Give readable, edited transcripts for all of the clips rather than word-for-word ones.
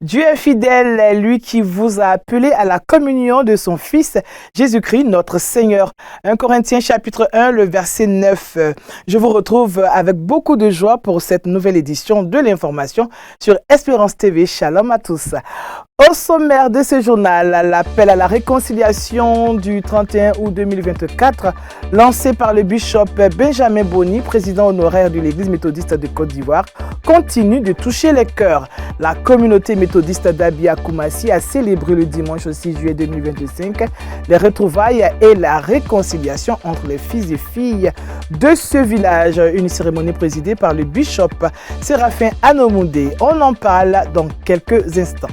Dieu est fidèle, lui qui vous a appelé à la communion de son Fils, Jésus-Christ, notre Seigneur. 1 Corinthiens chapitre 1, le verset 9. Je vous retrouve avec beaucoup de joie pour cette nouvelle édition de l'information sur Espérance TV. Shalom à tous. Au sommaire de ce journal, l'appel à la réconciliation du 31 août 2024, lancé par le bishop Benjamin Boni, président honoraire de l'Église méthodiste de Côte d'Ivoire, continue de toucher les cœurs. La communauté méthodiste d'Abia Koumassi a célébré le dimanche 6 juillet 2025 les retrouvailles et la réconciliation entre les fils et filles de ce village. Une cérémonie présidée par le bishop Séraphin Anomoudé. On en parle dans quelques instants.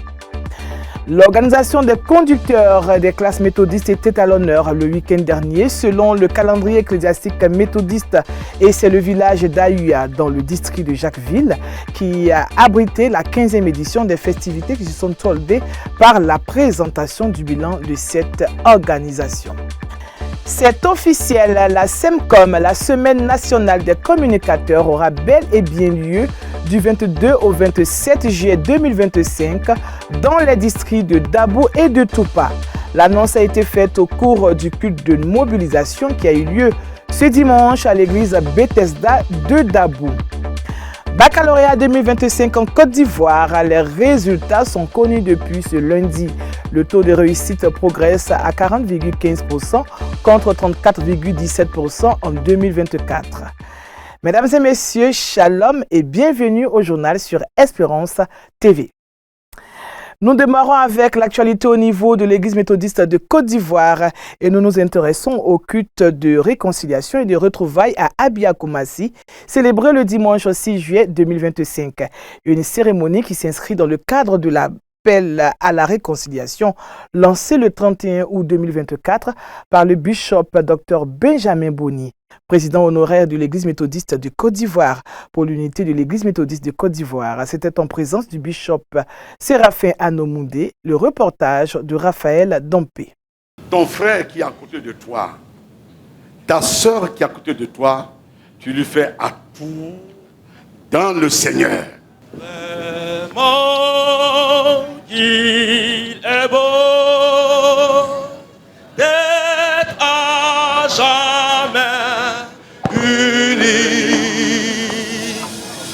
L'organisation des conducteurs des classes méthodistes était à l'honneur le week-end dernier selon le calendrier ecclésiastique méthodiste et c'est le village d'Aouya dans le district de Jacquesville qui a abrité la 15e édition des festivités qui se sont soldées par la présentation du bilan de cette organisation. C'est officiel, la SEMCOM, la Semaine nationale des communicateurs, aura bel et bien lieu du 22 au 27 juillet 2025 dans les districts de Dabo et de Toupa. L'annonce a été faite au cours du culte de mobilisation qui a eu lieu ce dimanche à l'église Bethesda de Dabo. Baccalauréat 2025 en Côte d'Ivoire, les résultats sont connus depuis ce lundi. Le taux de réussite progresse à 40,15% contre 34,17% en 2024. Mesdames et messieurs, shalom et bienvenue au journal sur Espérance TV. Nous démarrons avec l'actualité au niveau de l'Église méthodiste de Côte d'Ivoire et nous nous intéressons au culte de réconciliation et de retrouvailles à Abia Koumassi, célébré le dimanche 6 juillet 2025. Une cérémonie qui s'inscrit dans le cadre de l'appel à la réconciliation lancé le 31 août 2024 par le bishop Dr Benjamin Boni, président honoraire de l'Église méthodiste de Côte d'Ivoire pour l'unité de l'Église méthodiste de Côte d'Ivoire. C'était en présence du bishop Séraphin Anomoudé, le reportage de Raphaël Dampé. Ton frère qui est à côté de toi, ta sœur qui est à côté de toi, tu lui fais à tout dans le Seigneur. Vraiment, il est beau d'être à jamais unis.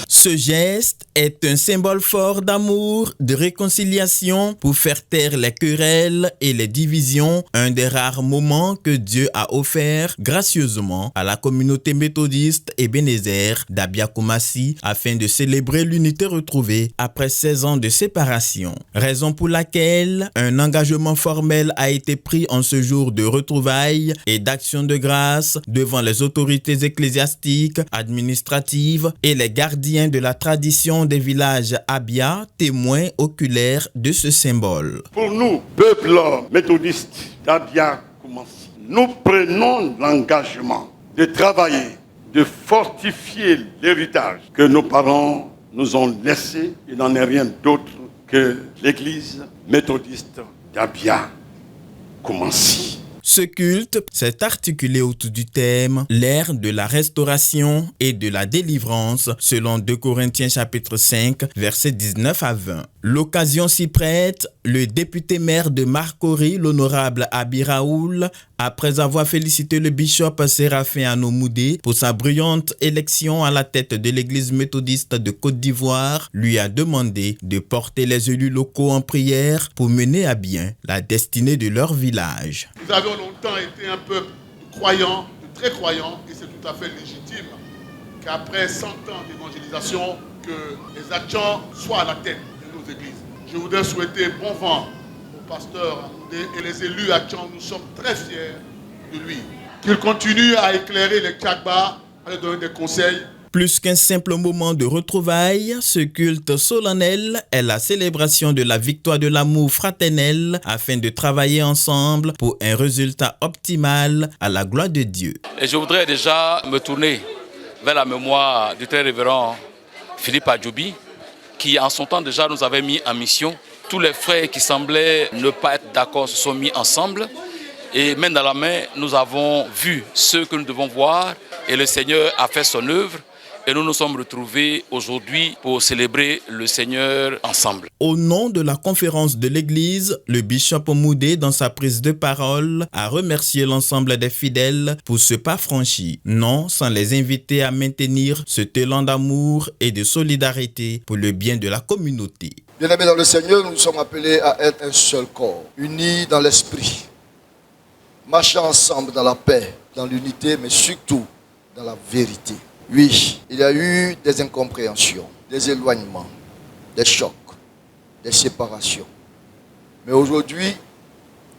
Ce geste est un symbole fort d'amour, de réconciliation pour faire taire les querelles et les divisions, un des rares moments que Dieu a offert gracieusement à la communauté méthodiste Ebenezer d'Abia Koumassi afin de célébrer l'unité retrouvée après 16 ans de séparation. Raison pour laquelle un engagement formel a été pris en ce jour de retrouvailles et d'action de grâce devant les autorités ecclésiastiques, administratives et les gardiens de la tradition des villages Abia, témoins oculaires de ce symbole. Pour nous, peuple méthodiste d'Abia Koumassi, nous prenons l'engagement de travailler, de fortifier l'héritage que nos parents nous ont laissé. Il n'en est rien d'autre que l'église méthodiste d'Abia Koumassi. Ce culte s'est articulé autour du thème « L'ère de la restauration et de la délivrance » selon 2 Corinthiens chapitre 5, versets 19 à 20. L'occasion s'y prête, le député maire de Marcory, l'honorable Abi Raoul, après avoir félicité le bishop Séraphin Anomoudé pour sa brillante élection à la tête de l'église méthodiste de Côte d'Ivoire, lui a demandé de porter les élus locaux en prière pour mener à bien la destinée de leur village. Nous avons longtemps été un peuple croyant, très croyant, et c'est tout à fait légitime qu'après 100 ans d'évangélisation, que les agents soient à la tête de nos églises. Je voudrais souhaiter bon vent au pasteur et les élus agents. Nous sommes très fiers de lui. Qu'il continue à éclairer les Tchagba, à leur donner des conseils. Plus qu'un simple moment de retrouvailles, ce culte solennel est la célébration de la victoire de l'amour fraternel afin de travailler ensemble pour un résultat optimal à la gloire de Dieu. Et je voudrais déjà me tourner vers la mémoire du très révérend Philippe Adjoubi, qui en son temps déjà nous avait mis en mission. Tous les frères qui semblaient ne pas être d'accord se sont mis ensemble et main dans la main, nous avons vu ce que nous devons voir et le Seigneur a fait son œuvre. et nous nous sommes retrouvés aujourd'hui pour célébrer le Seigneur ensemble. Au nom de la conférence de l'Église, le bishop Moudé, dans sa prise de parole, a remercié l'ensemble des fidèles pour ce pas franchi, non sans les inviter à maintenir ce élan d'amour et de solidarité pour le bien de la communauté. Bien-aimés dans le Seigneur, nous sommes appelés à être un seul corps, unis dans l'esprit, marchant ensemble dans la paix, dans l'unité, mais surtout dans la vérité. Oui, il y a eu des incompréhensions, des éloignements, des chocs, des séparations. Mais aujourd'hui,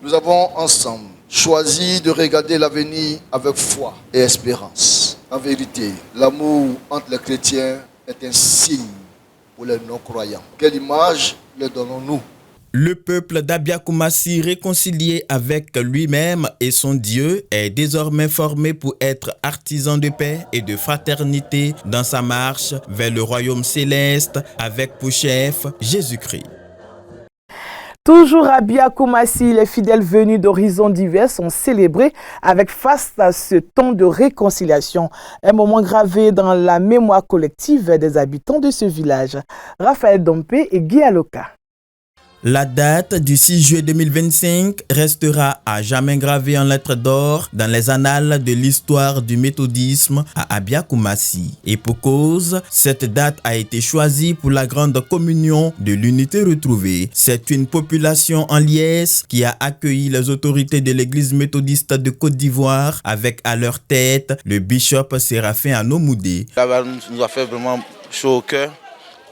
nous avons ensemble choisi de regarder l'avenir avec foi et espérance. En vérité, l'amour entre les chrétiens est un signe pour les non-croyants. Quelle image leur donnons-nous? Le peuple d'Abia Koumassi, réconcilié avec lui-même et son Dieu, est désormais formé pour être artisan de paix et de fraternité dans sa marche vers le royaume céleste avec pour chef Jésus-Christ. Toujours à Abia Koumassi, les fidèles venus d'horizons divers sont célébrés avec face à ce temps de réconciliation. Un moment gravé dans la mémoire collective des habitants de ce village. Raphaël Dompé et Guy Aloka. La date du 6 juillet 2025 restera à jamais gravée en lettres d'or dans les annales de l'histoire du méthodisme à Abia Koumassi. Et pour cause, cette date a été choisie pour la grande communion de l'unité retrouvée. C'est une population en liesse qui a accueilli les autorités de l'église méthodiste de Côte d'Ivoire avec à leur tête le bishop Séraphin Anomoudé. Ça nous a fait vraiment chaud au cœur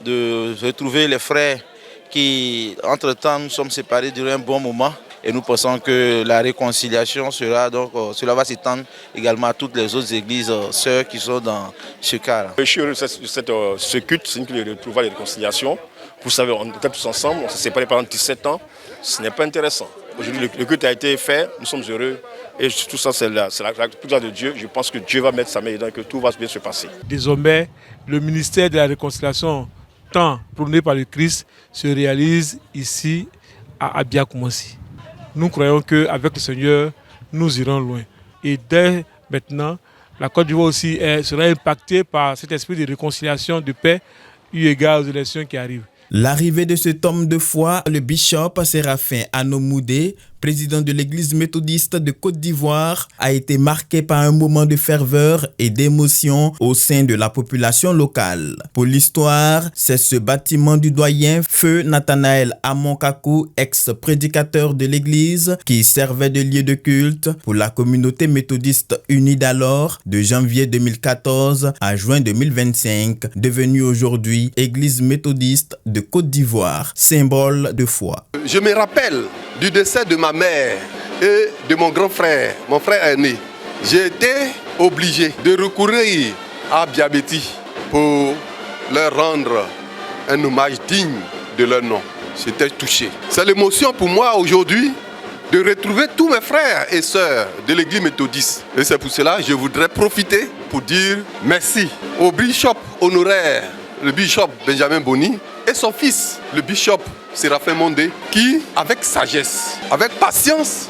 de retrouver les frères qui, entre-temps, nous sommes séparés durant un bon moment et nous pensons que la réconciliation sera donc, cela va s'étendre également à toutes les autres églises sœurs qui sont dans ce cas-là. Je suis heureux de ce culte, c'est une culte de retrouvailles et de réconciliation. Vous savez, on était tous ensemble, on s'est séparés pendant 17 ans, ce n'est pas intéressant. Aujourd'hui, le culte a été fait, nous sommes heureux et tout ça, c'est la gloire de Dieu. Je pense que Dieu va mettre sa main dedans et que tout va bien se passer. Désormais, le ministère de la réconciliation tant prôné par le Christ se réalise ici à Abia Koumassi. Nous croyons qu'avec le Seigneur, nous irons loin. Et dès maintenant, la Côte d'Ivoire aussi sera impactée par cet esprit de réconciliation, de paix, eu égard aux élections qui arrivent. L'arrivée de cet homme de foi, le bishop Séraphin Anomoudé, président de l'église méthodiste de Côte d'Ivoire, a été marqué par un moment de ferveur et d'émotion au sein de la population locale. Pour l'histoire, c'est ce bâtiment du doyen Feu Nathanaël Amonkakou, ex-prédicateur de l'église, qui servait de lieu de culte pour la communauté méthodiste unie d'alors, de janvier 2014 à juin 2025, devenue aujourd'hui église méthodiste de Côte d'Ivoire, symbole de foi. Je me rappelle du décès de ma mère et de mon grand frère, mon frère aîné. J'ai été obligé de recourir à Biabeti pour leur rendre un hommage digne de leur nom. J'étais touché. C'est l'émotion pour moi aujourd'hui de retrouver tous mes frères et sœurs de l'église méthodiste. Et c'est pour cela que je voudrais profiter pour dire merci au bishop honoraire, le bishop Benjamin Boni, et son fils, le bishop Séraphin Mondé, qui, avec sagesse, avec patience,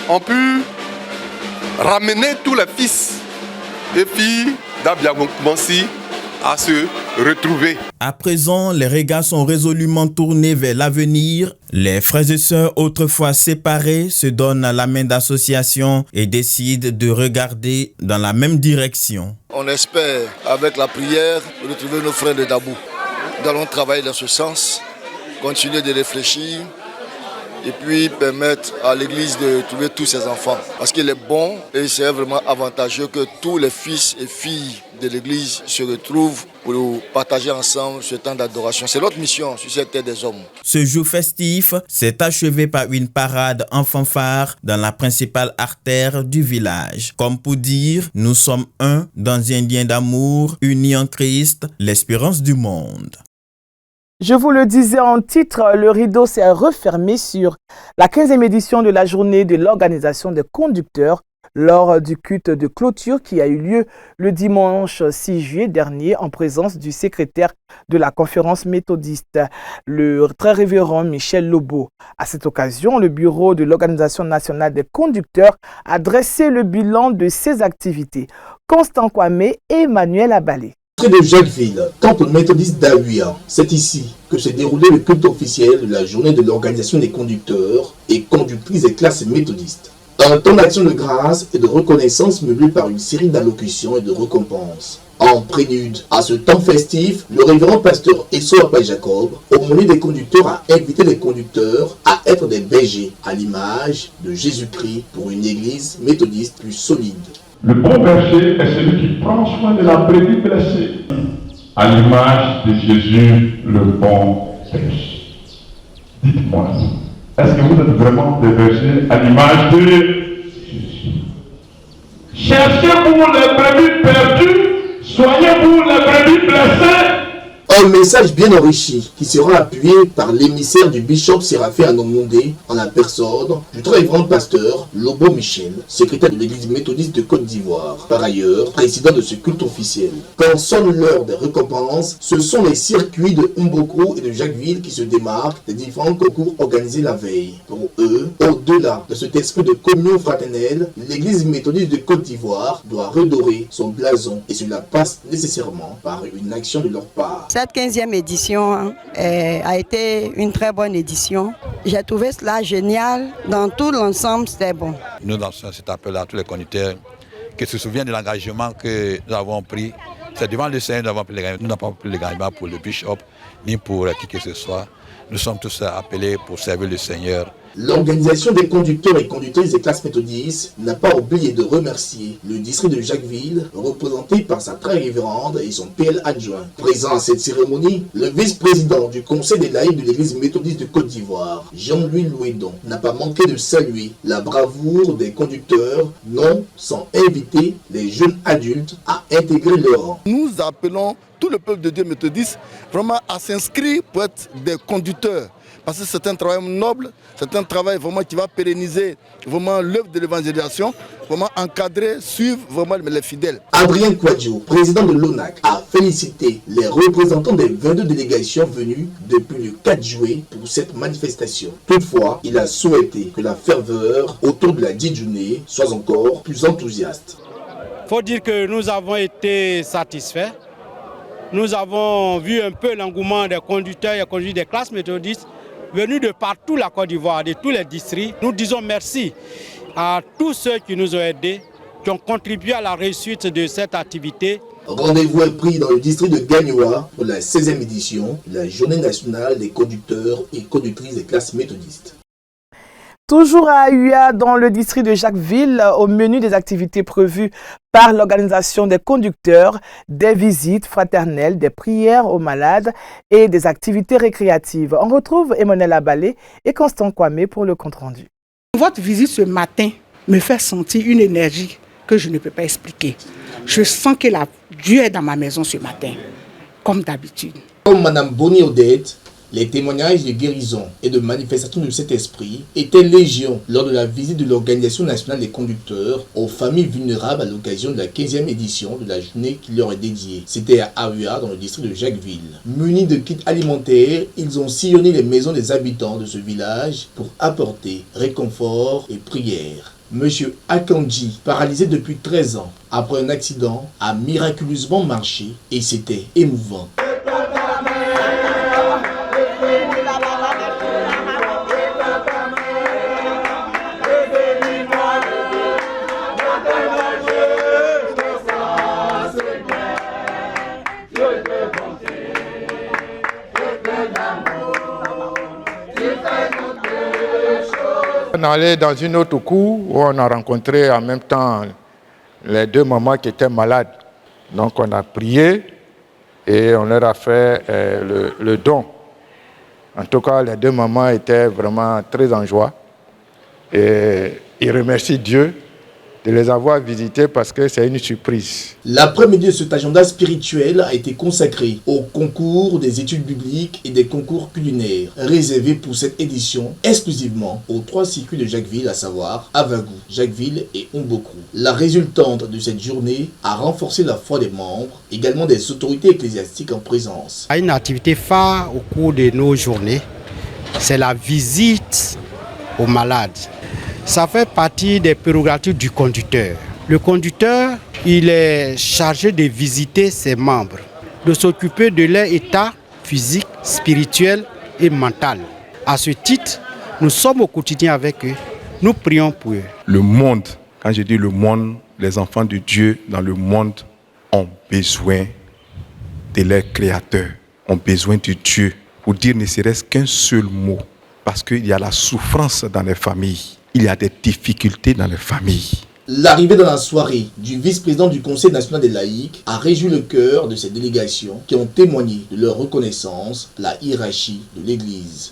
ont pu ramener tous les fils et filles d'Abia Koumassi à se retrouver. À présent, les regards sont résolument tournés vers l'avenir. Les frères et sœurs autrefois séparés se donnent la main d'association et décident de regarder dans la même direction. On espère, avec la prière, retrouver nos frères de Dabou. Nous allons travailler dans ce sens, continuer de réfléchir et puis permettre à l'Église de trouver tous ses enfants. Parce qu'il est bon et c'est vraiment avantageux que tous les fils et filles de l'Église se retrouvent pour partager ensemble ce temps d'adoration. C'est notre mission sur cette terre des hommes. Ce jour festif s'est achevé par une parade en fanfare dans la principale artère du village. Comme pour dire, nous sommes un dans un lien d'amour, unis en Christ, l'espérance du monde. Je vous le disais en titre, le rideau s'est refermé sur la 15e édition de la journée de l'organisation des conducteurs lors du culte de clôture qui a eu lieu le dimanche 6 juillet dernier en présence du secrétaire de la conférence méthodiste, le très révérend Michel Lobo. À cette occasion, le bureau de l'Organisation nationale des conducteurs a dressé le bilan de ses activités. Constant Kwame et Emmanuel Abalé. Près de Jacquesville, temple méthodiste d'Ahuia, c'est ici que s'est déroulé le culte officiel de la journée de l'organisation des conducteurs et conductrices des classes méthodistes. Un temps d'action de grâce et de reconnaissance meublé par une série d'allocutions et de récompenses. En prélude à ce temps festif, le révérend pasteur Essoapa Jacob, au menu des conducteurs, a invité les conducteurs à être des bergers à l'image de Jésus-Christ pour une église méthodiste plus solide. Le bon berger est celui qui prend soin de la brebis blessée, à l'image de Jésus, le bon berger. Dites-moi, est-ce que vous êtes vraiment des bergers à l'image de Jésus? Cherchez pour les brebis perdues, soignez pour les brebis blessées. Un message bien enrichi qui sera appuyé par l'émissaire du bishop Séraphin Anomondé en la personne du très grand pasteur Lobo Michel, secrétaire de l'église méthodiste de Côte d'Ivoire, par ailleurs président de ce culte officiel. Quand sonne l'heure des récompenses, ce sont les circuits de Mboko et de Jacquesville qui se démarquent des différents concours organisés la veille. Pour eux, au-delà de cet esprit de communion fraternelle, l'église méthodiste de Côte d'Ivoire doit redorer son blason et cela passe nécessairement par une action de leur part. Cette 15e édition a été une très bonne édition. J'ai trouvé cela génial. Dans tout l'ensemble, c'était bon. Nous lançons cet appel à tous les conducteurs qui se souviennent de l'engagement que nous avons pris. C'est devant le Seigneur, nous n'avons pas pris l'engagement pour le bishop, ni pour qui que ce soit. Nous sommes tous appelés pour servir le Seigneur. L'organisation des conducteurs et conductrices des classes méthodistes n'a pas oublié de remercier le district de Jacquesville, représenté par sa très révérende et son PL adjoint. Présent à cette cérémonie, le vice-président du conseil des laïcs de l'église méthodiste de Côte d'Ivoire, Jean-Louis Louédon, n'a pas manqué de saluer la bravoure des conducteurs, non sans inviter les jeunes adultes à intégrer leur rang. Nous appelons tout le peuple de Dieu méthodiste vraiment à s'inscrire pour être des conducteurs. Parce que c'est un travail noble, c'est un travail vraiment qui va pérenniser vraiment l'œuvre de l'évangélisation, vraiment encadrer, suivre vraiment les fidèles. Adrien Kouadjo, président de l'ONAC, a félicité les représentants des 22 délégations venues depuis le 4 juillet pour cette manifestation. Toutefois, il a souhaité que la ferveur autour de la dite journée soit encore plus enthousiaste. Il faut dire que nous avons été satisfaits. Nous avons vu un peu l'engouement des conducteurs et conductrices des classes méthodistes venus de partout la Côte d'Ivoire, de tous les districts. Nous disons merci à tous ceux qui nous ont aidés, qui ont contribué à la réussite de cette activité. Rendez-vous est pris dans le district de Gagnoa pour la 16e édition de la Journée nationale des conducteurs et conductrices des classes méthodistes. Toujours à Ahuia, dans le district de Jacquesville, au menu des activités prévues par l'organisation des conducteurs, des visites fraternelles, des prières aux malades et des activités récréatives. On retrouve Emmanuel Abalé et Constant Kwame pour le compte-rendu. Votre visite ce matin me fait sentir une énergie que je ne peux pas expliquer. Je sens que Dieu est dans ma maison ce matin, comme d'habitude. Comme Mme Bonnie Odette, les témoignages de guérison et de manifestation de cet esprit étaient légion lors de la visite de l'Organisation nationale des conducteurs aux familles vulnérables à l'occasion de la 15e édition de la journée qui leur est dédiée. C'était à Ahuia, dans le district de Jacquesville. Munis de kits alimentaires, ils ont sillonné les maisons des habitants de ce village pour apporter réconfort et prière. Monsieur Akanji, paralysé depuis 13 ans, après un accident, a miraculeusement marché et c'était émouvant. On allait dans une autre cour où on a rencontré en même temps les deux mamans qui étaient malades. Donc on a prié et on leur a fait le don. En tout cas, les deux mamans étaient vraiment très en joie. Et ils remercient Dieu de les avoir visités parce que c'est une surprise. L'après-midi de cet agenda spirituel a été consacré au concours des études bibliques et des concours culinaires, réservés pour cette édition exclusivement aux 3 circuits de Jacquesville, à savoir Avagou, Jacquesville et Mboko. La résultante de cette journée a renforcé la foi des membres, également des autorités ecclésiastiques en présence. Une activité phare au cours de nos journées, c'est la visite aux malades. Ça fait partie des prérogatives du conducteur. Le conducteur il est chargé de visiter ses membres, de s'occuper de leur état physique, spirituel et mental. À ce titre, nous sommes au quotidien avec eux, nous prions pour eux. Le monde, quand je dis le monde, les enfants de Dieu dans le monde ont besoin de leur Créateur, ont besoin de Dieu, pour dire ne serait-ce qu'un seul mot, parce qu'il y a la souffrance dans les familles, il y a des difficultés dans les familles. L'arrivée dans la soirée du vice-président du Conseil national des laïcs a réjoui le cœur de ces délégations qui ont témoigné de leur reconnaissance à la hiérarchie de l'Église.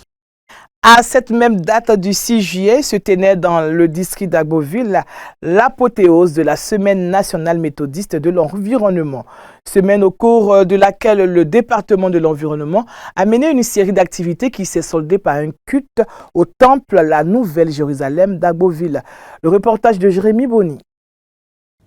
À cette même date du 6 juillet se tenait dans le district d'Agboville l'apothéose de la Semaine nationale méthodiste de l'environnement. Semaine au cours de laquelle le département de l'environnement a mené une série d'activités qui s'est soldée par un culte au temple La Nouvelle Jérusalem d'Agboville. Le reportage de Jérémy Bonny.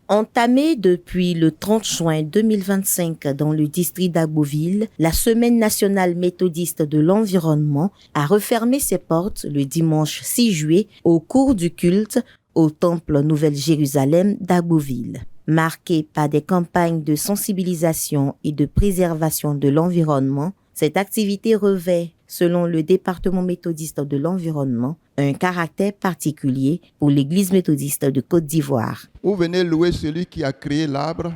Entamée depuis le 30 juin 2025 dans le district d'Agboville, la Semaine nationale méthodiste de l'environnement a refermé ses portes le dimanche 6 juillet au cours du culte au temple Nouvelle Jérusalem d'Agboville. Marquée par des campagnes de sensibilisation et de préservation de l'environnement, cette activité revêt, selon le département méthodiste de l'environnement, un caractère particulier pour l'Église méthodiste de Côte d'Ivoire. Vous venez louer celui qui a créé l'arbre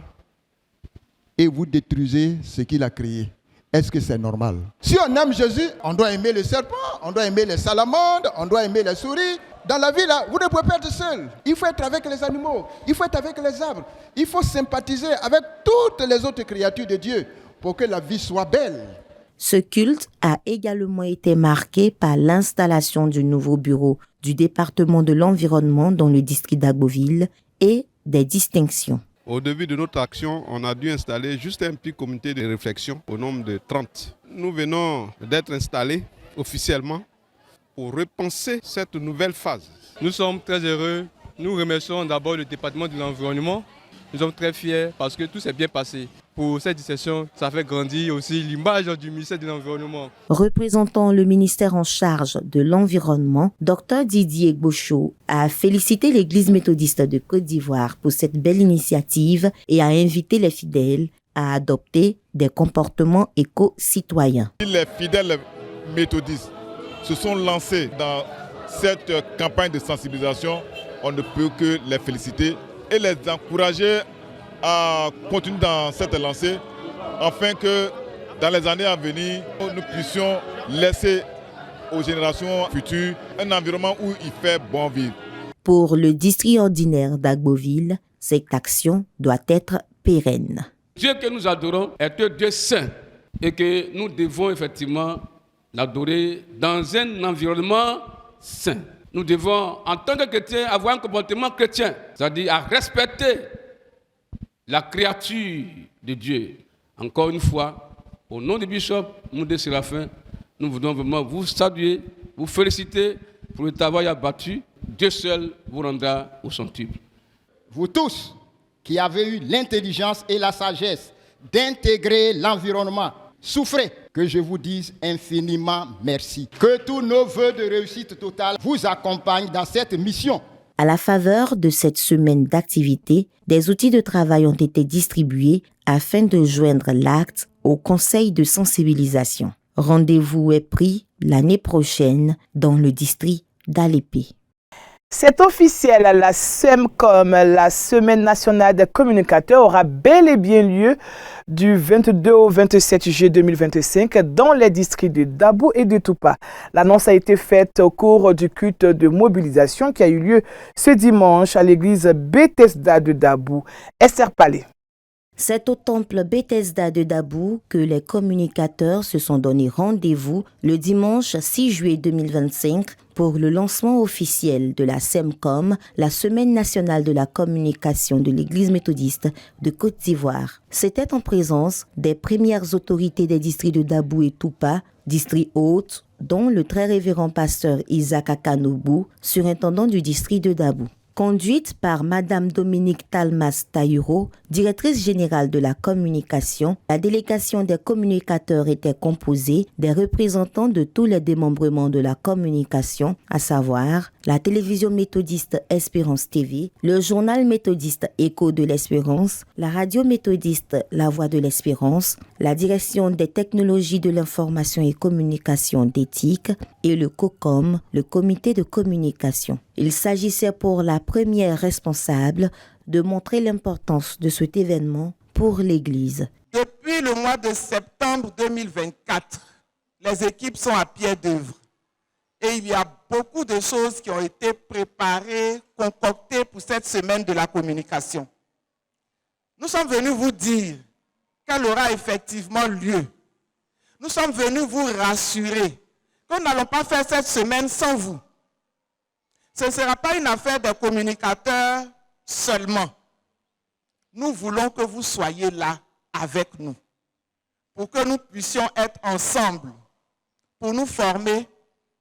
et vous détruisez ce qu'il a créé. Est-ce que c'est normal? Si on aime Jésus, on doit aimer les serpents, on doit aimer les salamandres, on doit aimer les souris. Dans la vie, là, vous ne pouvez pas être seul. Il faut être avec les animaux, il faut être avec les arbres, il faut sympathiser avec toutes les autres créatures de Dieu pour que la vie soit belle. Ce culte a également été marqué par l'installation du nouveau bureau du département de l'environnement dans le district d'Agboville et des distinctions. Au début de notre action, on a dû installer juste un petit comité de réflexion au nombre de 30. Nous venons d'être installés officiellement pour repenser cette nouvelle phase. Nous sommes très heureux. Nous remercions d'abord le département de l'environnement. Nous sommes très fiers parce que tout s'est bien passé. Pour cette session, ça fait grandir aussi l'image du ministère de l'Environnement. Représentant le ministère en charge de l'Environnement, Dr Didier Gbocho a félicité l'Église méthodiste de Côte d'Ivoire pour cette belle initiative et a invité les fidèles à adopter des comportements éco-citoyens. Les fidèles méthodistes se sont lancés dans cette campagne de sensibilisation. On ne peut que les féliciter et les encourager à continuer dans cette lancée afin que dans les années à venir, nous puissions laisser aux générations futures un environnement où il fait bon vivre. Pour le district ordinaire d'Agboville, cette action doit être pérenne. Dieu que nous adorons est un Dieu saint et que nous devons effectivement l'adorer dans un environnement sain. Nous devons, en tant que chrétiens, avoir un comportement chrétien, c'est-à-dire à respecter la créature de Dieu. Encore une fois, au nom du bishop Moudé Séraphin, nous voulons vraiment vous saluer, vous féliciter pour le travail abattu. Dieu seul vous rendra au centuple. Vous tous qui avez eu l'intelligence et la sagesse d'intégrer l'environnement, souffrez que je vous dise infiniment merci. Que tous nos vœux de réussite totale vous accompagnent dans cette mission. À la faveur de cette semaine d'activité, des outils de travail ont été distribués afin de joindre l'acte au conseil de sensibilisation. Rendez-vous est pris l'année prochaine dans le district d'Alépé. C'est officiel, la SEMCOM, la Semaine nationale des communicateurs, aura bel et bien lieu du 22 au 27 juillet 2025 dans les districts de Dabou et de Toupa. L'annonce a été faite au cours du culte de mobilisation qui a eu lieu ce dimanche à l'église Bethesda de Dabou. Esther Palais. C'est au temple Bethesda de Dabou que les communicateurs se sont donné rendez-vous le dimanche 6 juillet 2025 pour le lancement officiel de la SEMCOM, la Semaine nationale de la communication de l'Église méthodiste de Côte d'Ivoire. C'était en présence des premières autorités des districts de Dabou et Toupa, districts hôtes, dont le très révérend pasteur Isaac Akanobu, surintendant du district de Dabou. Conduite par Madame Dominique Talmas Taïro, directrice générale de la communication, la délégation des communicateurs était composée des représentants de tous les démembrements de la communication, à savoir la télévision méthodiste Espérance TV, le journal méthodiste Écho de l'Espérance, la radio méthodiste La Voix de l'Espérance, la direction des technologies de l'information et communication d'éthique et le COCOM, le comité de communication. Il s'agissait pour la première responsable de montrer l'importance de cet événement pour l'Église. Depuis le mois de septembre 2024, les équipes sont à pied d'œuvre. Et il y a beaucoup de choses qui ont été préparées, concoctées pour cette semaine de la communication. Nous sommes venus vous dire qu'elle aura effectivement lieu. Nous sommes venus vous rassurer que nous n'allons pas faire cette semaine sans vous. Ce ne sera pas une affaire des communicateurs seulement. Nous voulons que vous soyez là avec nous, pour que nous puissions être ensemble, pour nous former,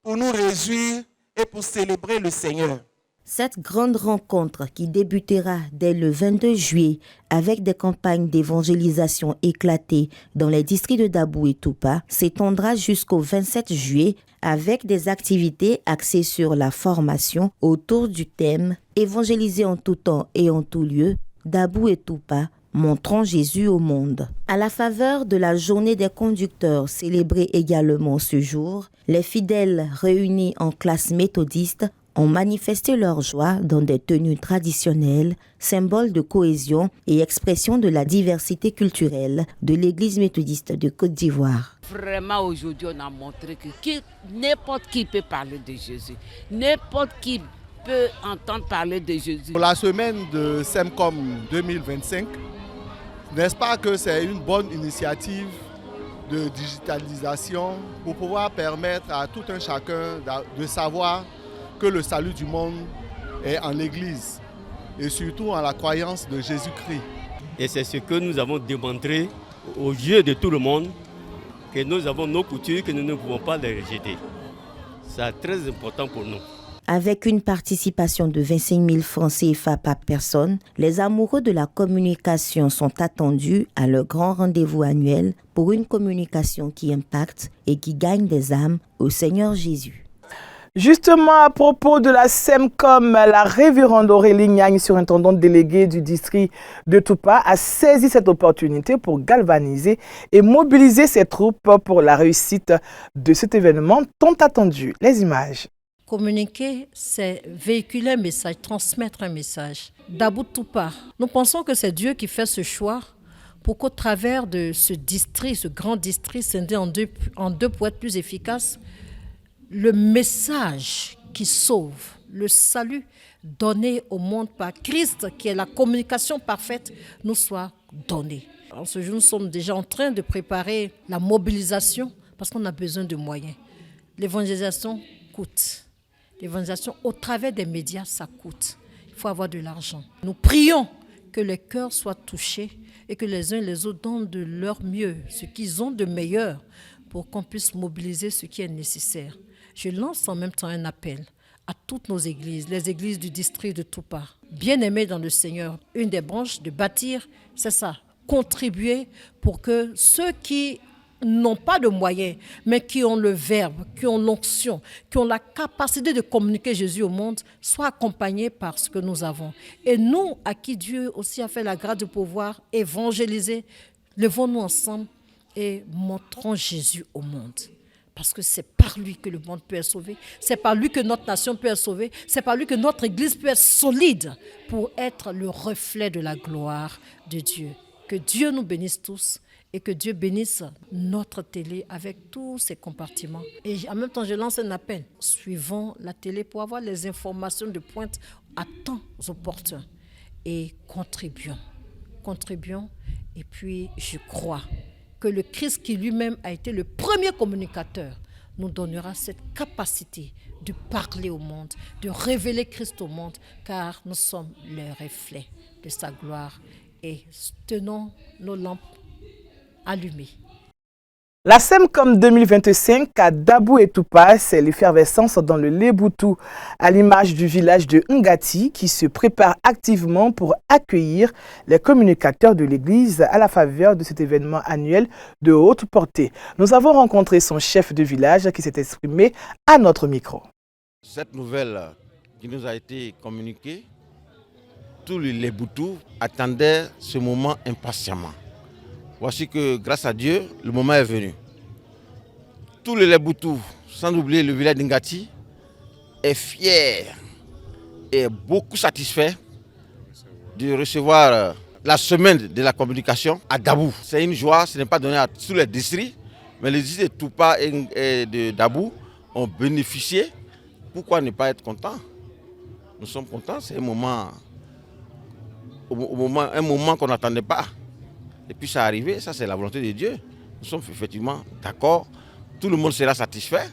pour nous réjouir et pour célébrer le Seigneur. Cette grande rencontre qui débutera dès le 22 juillet avec des campagnes d'évangélisation éclatées dans les districts de Dabou et Toupa s'étendra jusqu'au 27 juillet avec des activités axées sur la formation autour du thème « Évangéliser en tout temps et en tout lieu, Dabou et Toupa ». Montrons Jésus au monde. À la faveur de la journée des conducteurs célébrée également ce jour, les fidèles réunis en classe méthodiste ont manifesté leur joie dans des tenues traditionnelles, symboles de cohésion et expression de la diversité culturelle de l'Église méthodiste de Côte d'Ivoire. Vraiment, aujourd'hui, on a montré que n'importe qui peut parler de Jésus. N'importe qui peut entendre parler de Jésus. Pour la semaine de SEMCOM 2025, n'est-ce pas que c'est une bonne initiative de digitalisation pour pouvoir permettre à tout un chacun de savoir que le salut du monde est en l'Église et surtout en la croyance de Jésus-Christ. Et c'est ce que nous avons démontré aux yeux de tout le monde, que nous avons nos coutumes, que nous ne pouvons pas les rejeter. C'est très important pour nous. Avec une participation de 25 000 francs CFA par personne, les amoureux de la communication sont attendus à leur grand rendez-vous annuel pour une communication qui impacte et qui gagne des âmes au Seigneur Jésus. Justement, à propos de la SEMCOM, la révérende Aurélie Niagne, surintendante déléguée du district de Toupa, a saisi cette opportunité pour galvaniser et mobiliser ses troupes pour la réussite de cet événement tant attendu. Les images. Communiquer, c'est véhiculer un message, transmettre un message. Dabou Toupa, nous pensons que c'est Dieu qui fait ce choix pour qu'au travers de ce district, ce grand district scindé en deux pour être plus efficace, le message qui sauve, le salut donné au monde par Christ, qui est la communication parfaite, nous soit donné. En ce jour, nous sommes déjà en train de préparer la mobilisation parce qu'on a besoin de moyens. L'évangélisation coûte. L'évangélisation au travers des médias, ça coûte. Il faut avoir de l'argent. Nous prions que les cœurs soient touchés et que les uns et les autres donnent de leur mieux, ce qu'ils ont de meilleur, pour qu'on puisse mobiliser ce qui est nécessaire. Je lance en même temps un appel à toutes nos églises, les églises du district de Toupa. Bien-aimés dans le Seigneur, une des branches de bâtir, c'est ça, contribuer pour que ceux qui n'ont pas de moyens, mais qui ont le verbe, qui ont l'onction, qui ont la capacité de communiquer Jésus au monde, soient accompagnés par ce que nous avons. Et nous, à qui Dieu aussi a fait la grâce de pouvoir évangéliser, levons-nous ensemble et montrons Jésus au monde. Parce que c'est par lui que le monde peut être sauvé, c'est par lui que notre nation peut être sauvée, c'est par lui que notre Église peut être solide pour être le reflet de la gloire de Dieu. Que Dieu nous bénisse tous. Et que Dieu bénisse notre télé avec tous ses compartiments. Et en même temps, je lance un appel. Suivons la télé pour avoir les informations de pointe à temps opportuns. Et contribuons. Contribuons. Et puis, je crois que le Christ qui lui-même a été le premier communicateur nous donnera cette capacité de parler au monde, de révéler Christ au monde, car nous sommes le reflet de sa gloire. Et tenons nos lampes allumé. La SEMCOM 2025 à Dabou et Toupa, c'est l'effervescence dans le Léboutou, à l'image du village de Ngati qui se prépare activement pour accueillir les communicateurs de l'Église à la faveur de cet événement annuel de haute portée. Nous avons rencontré son chef de village qui s'est exprimé à notre micro. Cette nouvelle qui nous a été communiqué, tous les Léboutou attendaient ce moment impatiemment. Voici que grâce à Dieu, le moment est venu. Tous les Léboutou, sans oublier le village d'Ingati, est fier et beaucoup satisfait de recevoir la semaine de la communication à Dabou. C'est une joie, ce n'est pas donné à tous les districts, mais les districts de Toupa et de Dabou ont bénéficié. Pourquoi ne pas être content? Nous sommes contents, c'est un moment qu'on n'attendait pas. Et puis ça est arrivé, ça c'est la volonté de Dieu. Nous sommes effectivement d'accord, tout le monde sera satisfait.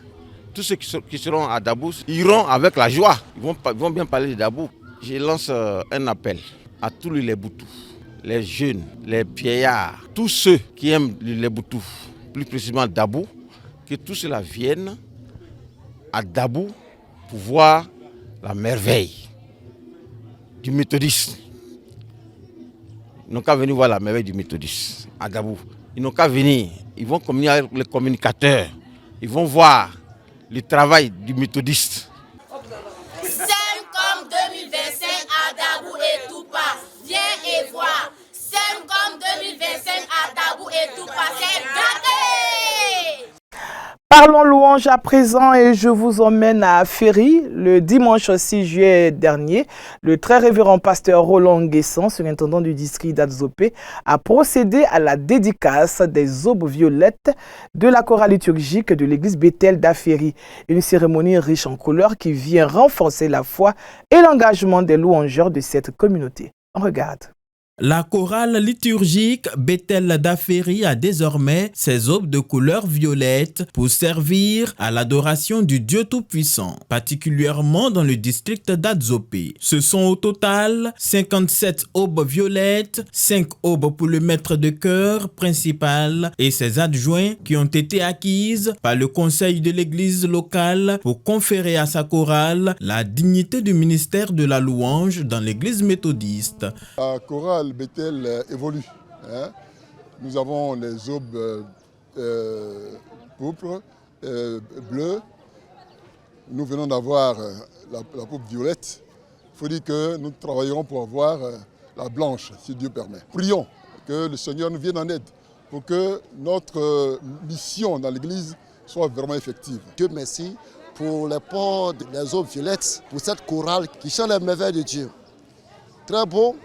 Tous ceux qui seront à Dabou iront avec la joie, ils vont bien parler de Dabou. Je lance un appel à tous les Léboutou, les jeunes, les vieillards, tous ceux qui aiment les Léboutou, plus précisément Dabou, que tous ceux-là viennent à Dabou pour voir la merveille du méthodisme. Ils n'ont qu'à venir voir la merveille du méthodisme à Dabou. Ils n'ont qu'à venir, ils vont communiquer avec les communicateurs, ils vont voir le travail du méthodiste. Semcom 2025 à Dabou et Toupa, viens et voir. Semcom 2025 à Dabou et Toupa, c'est gâté! Parlons louange à présent et je vous emmène à Ferry. Le dimanche 6 juillet dernier, le très révérend pasteur Roland Nguesson, surintendant du district d'Adzopé, a procédé à la dédicace des aubes violettes de la chorale liturgique de l'église Bethel d'Aféry. Une cérémonie riche en couleurs qui vient renforcer la foi et l'engagement des louangeurs de cette communauté. On regarde. La chorale liturgique Bethel d'Aféry a désormais ses aubes de couleur violette pour servir à l'adoration du Dieu Tout-Puissant, particulièrement dans le district d'Adzopé. Ce sont au total 57 aubes violettes, 5 aubes pour le maître de chœur principal et ses adjoints qui ont été acquises par le conseil de l'église locale pour conférer à sa chorale la dignité du ministère de la louange dans l'église méthodiste. La chorale Bethel évolue. Nous avons les aubes pourpres, bleues. Nous venons d'avoir la pourpre violette. Il faut dire que nous travaillerons pour avoir la blanche, si Dieu permet. Prions que le Seigneur nous vienne en aide pour que notre mission dans l'Église soit vraiment effective. Dieu merci pour les ports des aubes violettes, pour cette chorale qui chante les merveilles de Dieu. Très beau.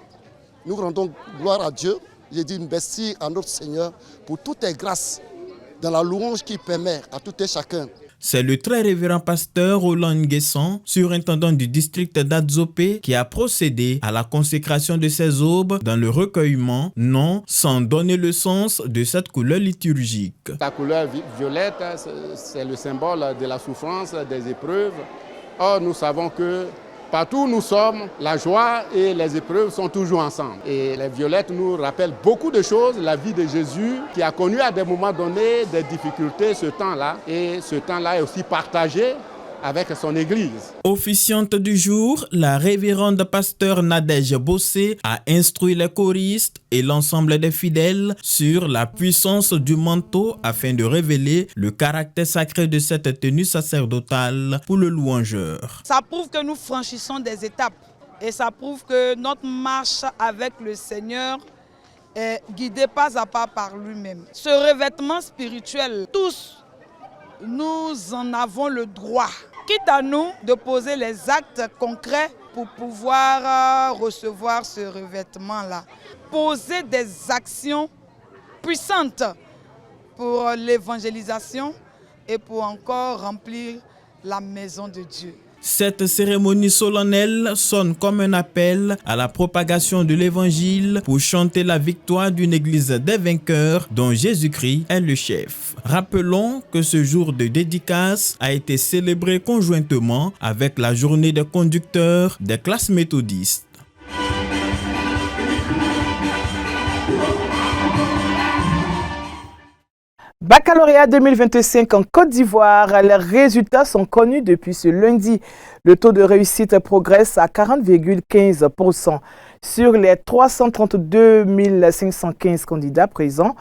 Nous rendons gloire à Dieu. J'ai dit merci à notre Seigneur pour toutes les grâces dans la louange qu'il permet à tout et chacun. C'est le très révérend pasteur Roland Nguesson, surintendant du district d'Adzopé, qui a procédé à la consécration de ces aubes dans le recueillement, non sans donner le sens de cette couleur liturgique. La couleur violette, c'est le symbole de la souffrance, des épreuves. Or, nous savons que partout où nous sommes, la joie et les épreuves sont toujours ensemble. Et les violettes nous rappellent beaucoup de choses, la vie de Jésus qui a connu à des moments donnés des difficultés ce temps-là. Et ce temps-là est aussi partagé avec son église. Officiante du jour, la révérende pasteur Nadège Bossé a instruit les choristes et l'ensemble des fidèles sur la puissance du manteau afin de révéler le caractère sacré de cette tenue sacerdotale pour le louangeur. Ça prouve que nous franchissons des étapes et ça prouve que notre marche avec le Seigneur est guidée pas à pas par lui-même. Ce revêtement spirituel, tous nous en avons le droit. Quitte à nous de poser les actes concrets pour pouvoir recevoir ce revêtement-là. Poser des actions puissantes pour l'évangélisation et pour encore remplir la maison de Dieu. Cette cérémonie solennelle sonne comme un appel à la propagation de l'évangile pour chanter la victoire d'une église des vainqueurs dont Jésus-Christ est le chef. Rappelons que ce jour de dédicace a été célébré conjointement avec la journée des conducteurs des classes méthodistes. Baccalauréat 2025 en Côte d'Ivoire, les résultats sont connus depuis ce lundi. Le taux de réussite progresse à 40,15%. Sur les 332 515 candidats présents,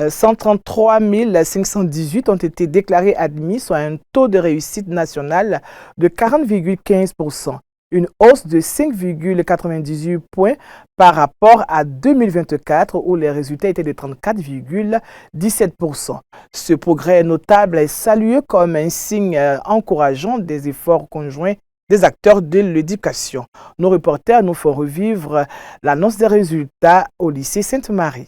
133 518 ont été déclarés admis, soit un taux de réussite national de 40,15%. une hausse de 5,98 points par rapport à 2024 où les résultats étaient de 34,17%. Ce progrès notable est salué comme un signe encourageant des efforts conjoints des acteurs de l'éducation. Nos reporters nous font revivre l'annonce des résultats au lycée Sainte-Marie.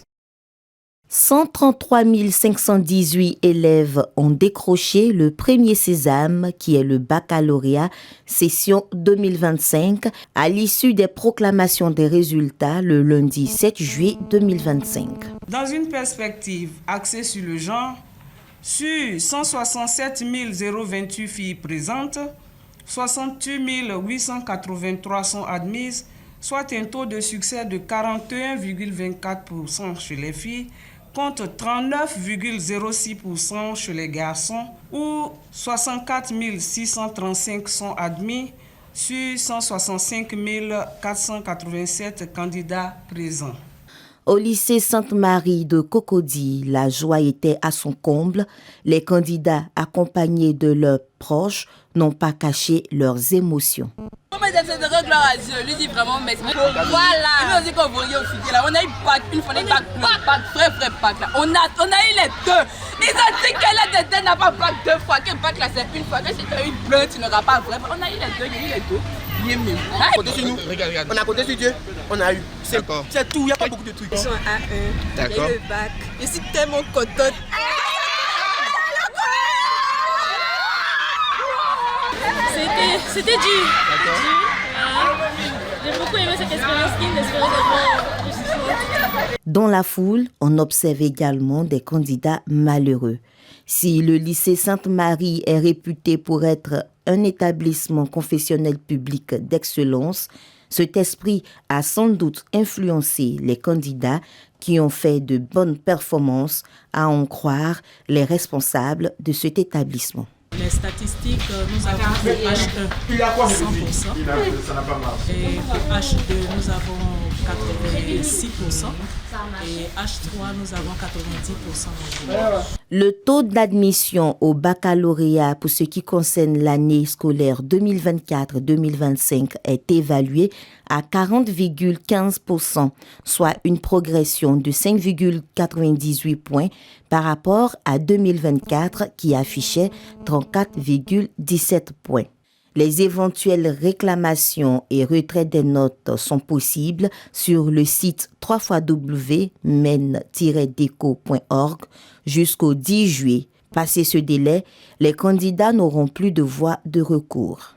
133 518 élèves ont décroché le premier sésame qui est le baccalauréat session 2025 à l'issue des proclamations des résultats le lundi 7 juillet 2025. Dans une perspective axée sur le genre, sur 167 028 filles présentes, 68 883 sont admises, soit un taux de succès de 41,24% chez les filles, contre 39,06% chez les garçons, où 64 635 sont admis sur 165 487 candidats présents. Au lycée Sainte-Marie de Cocody, la joie était à son comble. Les candidats, accompagnés de leurs proches, n'ont pas caché leurs émotions. Gloire à Dieu, lui dit vraiment merci. Voilà. Nous aussi qu'on voyait au futur là, on a eu bac, une fois bac, vrai bac là. On a eu les deux. Ils ont dit que l'un n'a pas bac deux fois, que bac là c'est une fois, que si tu as eu blanc, tu n'auras pas vrai. On a eu les deux, il y a eu les deux. On a compté sur nous, regarde. On a compté sur Dieu, on a eu. C'est tout, il n'y a pas beaucoup de trucs. Ils sont à 1, d'accord. Le bac. Je suis tellement contente. C'était dur. J'ai beaucoup aimé cette expérience, une expérience vraiment. Dans la foule, on observe également des candidats malheureux. Si le lycée Sainte-Marie est réputé pour être un établissement confessionnel public d'excellence, cet esprit a sans doute influencé les candidats qui ont fait de bonnes performances, à en croire les responsables de cet établissement. Les statistiques, nous avons pour H1 100%, et pour H2 nous avons 86% et H3 nous avons 90%. Le taux d'admission au baccalauréat pour ce qui concerne l'année scolaire 2024-2025 est évalué à 40,15%, soit une progression de 5,98 points par rapport à 2024 qui affichait 34,17 points. Les éventuelles réclamations et retraits des notes sont possibles sur le site www.men-deco.org jusqu'au 10 juillet. Passé ce délai, les candidats n'auront plus de voie de recours.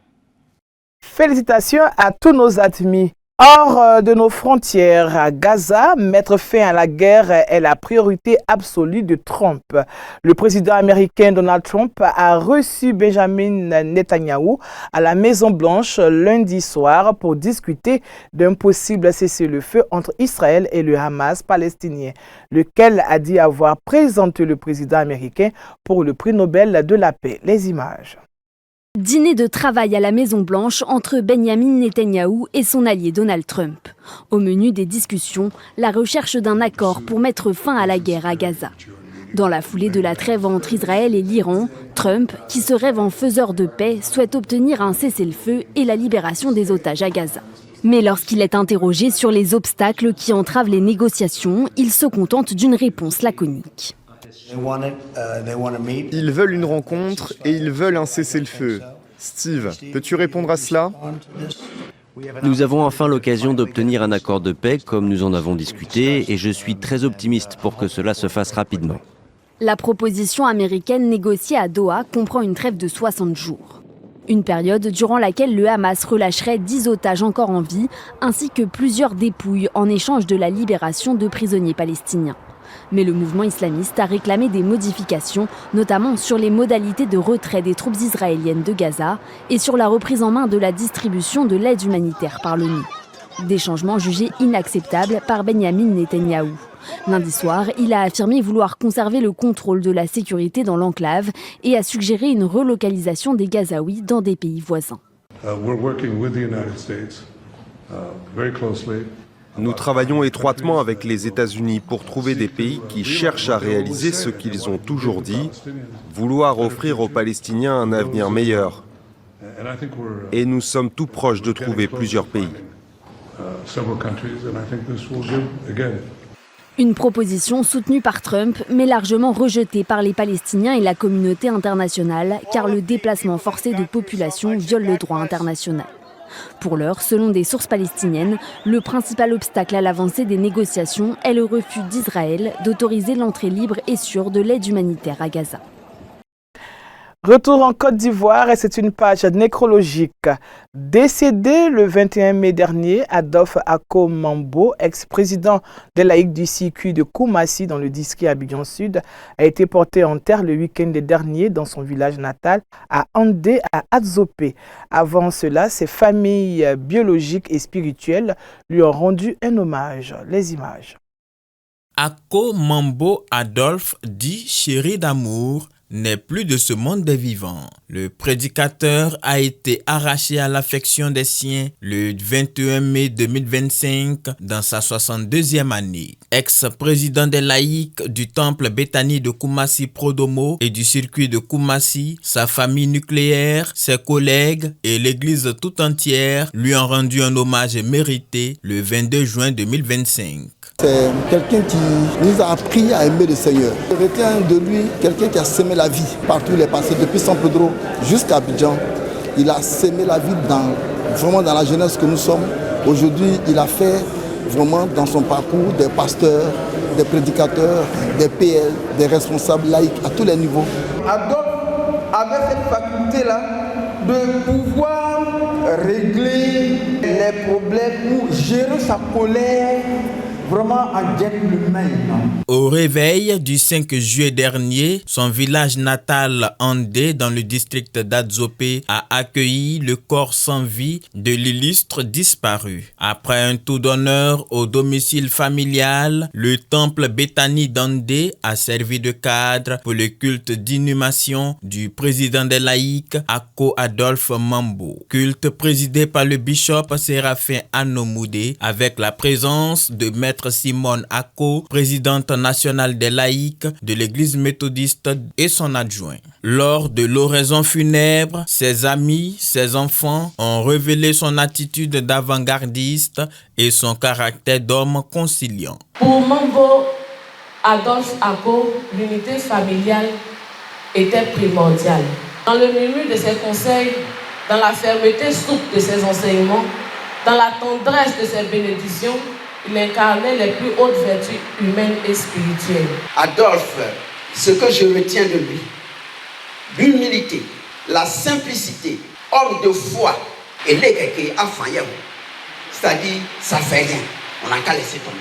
Félicitations à tous nos admis. Hors de nos frontières, à Gaza, mettre fin à la guerre est la priorité absolue de Trump. Le président américain Donald Trump a reçu Benjamin Netanyahou à la Maison-Blanche lundi soir pour discuter d'un possible cessez-le-feu entre Israël et le Hamas palestinien, lequel a dit avoir présenté le président américain pour le prix Nobel de la paix. Les images. Dîner de travail à la Maison-Blanche entre Benjamin Netanyahou et son allié Donald Trump. Au menu des discussions, la recherche d'un accord pour mettre fin à la guerre à Gaza. Dans la foulée de la trêve entre Israël et l'Iran, Trump, qui se rêve en faiseur de paix, souhaite obtenir un cessez-le-feu et la libération des otages à Gaza. Mais lorsqu'il est interrogé sur les obstacles qui entravent les négociations, il se contente d'une réponse laconique. Ils veulent une rencontre et ils veulent un cessez-le-feu. Steve, peux-tu répondre à cela ? Nous avons enfin l'occasion d'obtenir un accord de paix comme nous en avons discuté et je suis très optimiste pour que cela se fasse rapidement. La proposition américaine négociée à Doha comprend une trêve de 60 jours. Une période durant laquelle le Hamas relâcherait 10 otages encore en vie ainsi que plusieurs dépouilles en échange de la libération de prisonniers palestiniens. Mais le mouvement islamiste a réclamé des modifications, notamment sur les modalités de retrait des troupes israéliennes de Gaza et sur la reprise en main de la distribution de l'aide humanitaire par l'ONU. Des changements jugés inacceptables par Benjamin Netanyahou. Lundi soir, il a affirmé vouloir conserver le contrôle de la sécurité dans l'enclave et a suggéré une relocalisation des Gazaouis dans des pays voisins. Nous travaillons étroitement avec les États-Unis pour trouver des pays qui cherchent à réaliser ce qu'ils ont toujours dit, vouloir offrir aux Palestiniens un avenir meilleur. Et nous sommes tout proches de trouver plusieurs pays. Une proposition soutenue par Trump, mais largement rejetée par les Palestiniens et la communauté internationale, car le déplacement forcé de population viole le droit international. Pour l'heure, selon des sources palestiniennes, le principal obstacle à l'avancée des négociations est le refus d'Israël d'autoriser l'entrée libre et sûre de l'aide humanitaire à Gaza. Retour en Côte d'Ivoire et c'est une page nécrologique. Décédé le 21 mai dernier, Adolphe Ako Mambo, ex-président des laïcs du circuit de Koumassi dans le district Abidjan Sud, a été porté en terre le week-end dernier dans son village natal à Andé à Adzopé. Avant cela, ses familles biologiques et spirituelles lui ont rendu un hommage. Les images. Ako Mambo Adolphe, dit chéri d'amour, n'est plus de ce monde des vivants. Le prédicateur a été arraché à l'affection des siens le 21 mai 2025 dans sa 62e année. Ex-président des laïcs du temple Béthanie de Koumassi Prodomo et du circuit de Koumassi, sa famille nucléaire, ses collègues et l'église tout entière lui ont rendu un hommage mérité le 22 juin 2025. C'est quelqu'un qui nous a appris à aimer le Seigneur. Je retiens de lui quelqu'un qui a semé la vie partout où il est passé, depuis San Pedro jusqu'à Abidjan. Il a semé la vie vraiment dans la jeunesse que nous sommes. Aujourd'hui, il a fait vraiment dans son parcours des pasteurs, des prédicateurs, des PL, des responsables laïcs à tous les niveaux. Adolphe avait cette faculté-là de pouvoir régler les problèmes ou gérer sa colère vraiment en gentleman. Au réveil du 5 juillet dernier, son village natal Andé dans le district d'Adzopé a accueilli le corps sans vie de l'illustre disparu. Après un tour d'honneur au domicile familial, le temple Béthanie d'Andé a servi de cadre pour le culte d'inhumation du président des laïcs Ako Adolphe Mambo. Culte présidé par le bishop Séraphin Anomoudé avec la présence de Maître Simone Ako, présidente nationale des laïcs de l'église méthodiste et son adjoint. Lors de l'oraison funèbre, ses amis, ses enfants ont révélé son attitude d'avant-gardiste et son caractère d'homme conciliant. Pour Mambo Adolphe Ako, l'unité familiale était primordiale. Dans le murmure de ses conseils, dans la fermeté souple de ses enseignements, dans la tendresse de ses bénédictions, il incarnait les plus hautes vertus humaines et spirituelles. Adolphe, ce que je retiens de lui, l'humilité, la simplicité, homme de foi et l'équité à Fayem, c'est-à-dire ça fait rien, on n'a qu'à laisser tomber.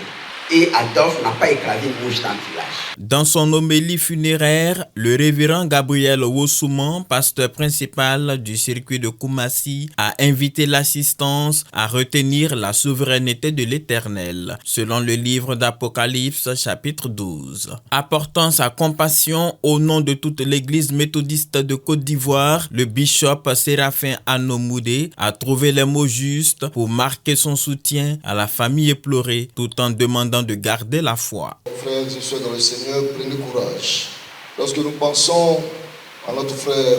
Et Adolphe n'a pas écrasé une mouche dans le village. Dans son homélie funéraire, le révérend Gabriel Wosouman, pasteur principal du circuit de Koumassi, a invité l'assistance à retenir la souveraineté de l'Éternel, selon le livre d'Apocalypse chapitre 12. Apportant sa compassion au nom de toute l'église méthodiste de Côte d'Ivoire, le bishop Séraphin Anomoudé a trouvé les mots justes pour marquer son soutien à la famille éplorée, tout en demandant de garder la foi. Frères et sœurs dans le Seigneur, prenez courage. Lorsque nous pensons à notre frère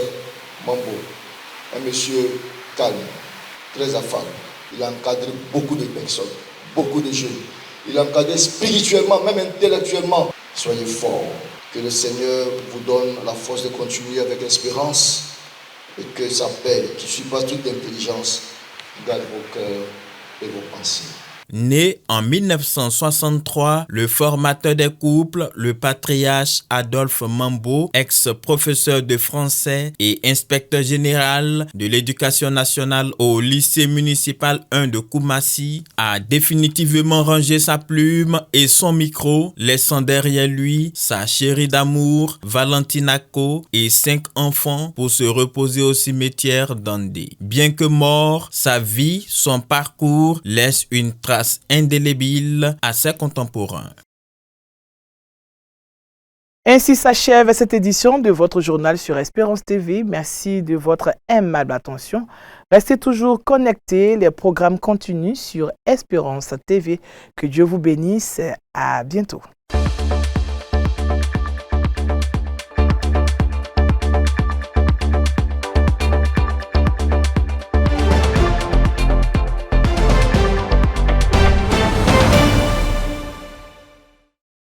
Mambo, un monsieur calme, très affable, il a encadré beaucoup de personnes, beaucoup de jeunes. Il a encadré spirituellement, même intellectuellement. Soyez forts. Que le Seigneur vous donne la force de continuer avec espérance et que sa paix, qui surpasse toute intelligence, garde vos cœurs et vos pensées. Né en 1963, le formateur des couples, le patriarche Adolphe Mambo, ex-professeur de français et inspecteur général de l'éducation nationale au lycée municipal 1 de Koumassi, a définitivement rangé sa plume et son micro, laissant derrière lui sa chérie d'amour, Valentine Ako, et 5 enfants pour se reposer au cimetière d'Andé. Bien que mort, sa vie, son parcours laisse une trace indélébile à ses contemporains. Ainsi s'achève cette édition de votre journal sur Espérance TV. Merci de votre aimable attention. Restez toujours connectés, les programmes continuent sur Espérance TV. Que Dieu vous bénisse. À bientôt.